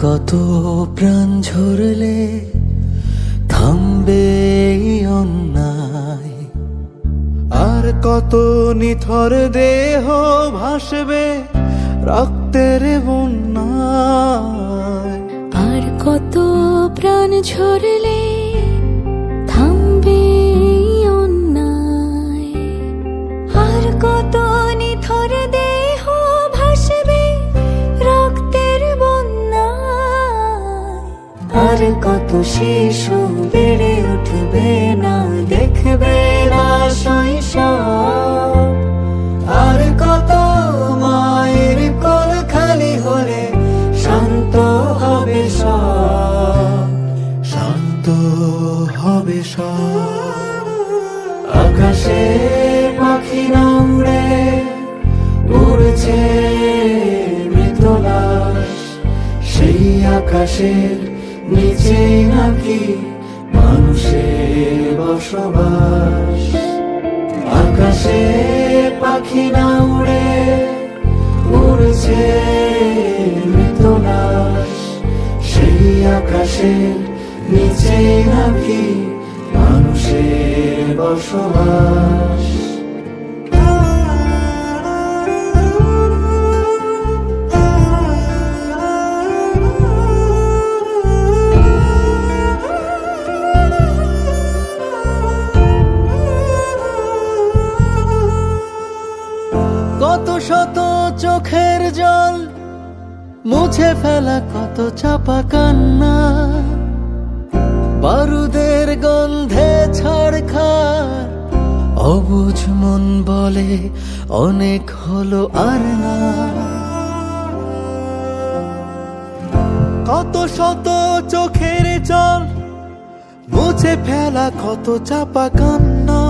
কত প্রাণ ঝরলে থামবে এই অন্যায়, আর কত নিথর দেহ ভাসবে রক্তের বন্যায়। আর কত প্রাণ ঝরলে থামবে এই অন্যায়, আর কত নিথর দেহ ভাসবে রক্তের বন্যায়। আর কত শিশু বেড়ে উঠবে না, দেখবে না শৈশব। আর কত মায়ের কোল খালি হলে শান্ত হবে সব, শান্ত হবে সব। আকাশে পাখি না উড়ে উড়ছে মৃত লাশ, সেই আকাশের নিচেই নাকি মানুষের বসবাস। আকাশে পাখি না উড়ে উড়ছে মৃত লাশ, সেই আকাশের নিচেই নাকি মানুষের বসবাস। কত শত চোখের জল মুছে ফেলা, কত চাপা কান্না, বারুদের গন্ধে ছাড়খার। অবুঝ মন বলে অনেক হলো আর না। কত শত চোখের জল মুছে ফেলা, কত চাপা কান্না,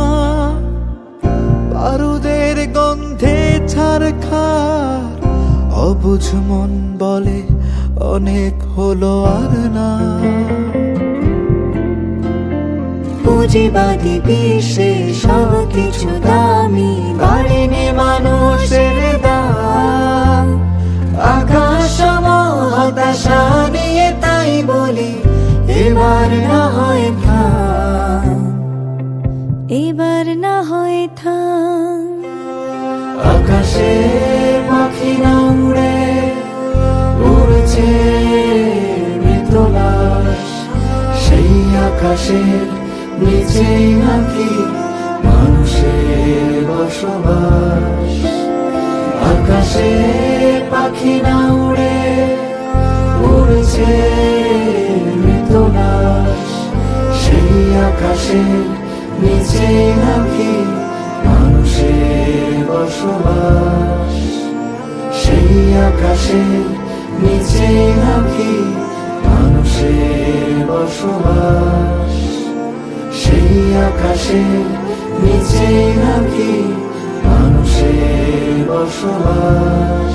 বারুদের গন্ধে ছারখার। অবুঝ মন বলে অনেক হলো আর না। পুঁজিবাদী বিশ্বে সব কিছু দামি, বাড়েনি মানুষের দাম। আকাশ হতাশা নিয়ে তাই বলি এবার না হয় থাম, এবার না হয় থাম। আকাশে পাখি না উড়ে উড়ছে মৃত লাশ, সেই আকাশের নিচেই নাকি মানুষের বসবাস। আকাশে পাখি না উড়ে উড়ছে মৃত লাশ, সেই আকাশের নিচেই নাকি মানুষের বসবাস। সেই আকাশের নিচেই নাকি মানুষের বসবাস। সেই আকাশের নিচেই নাকি মানুষের বসবাস।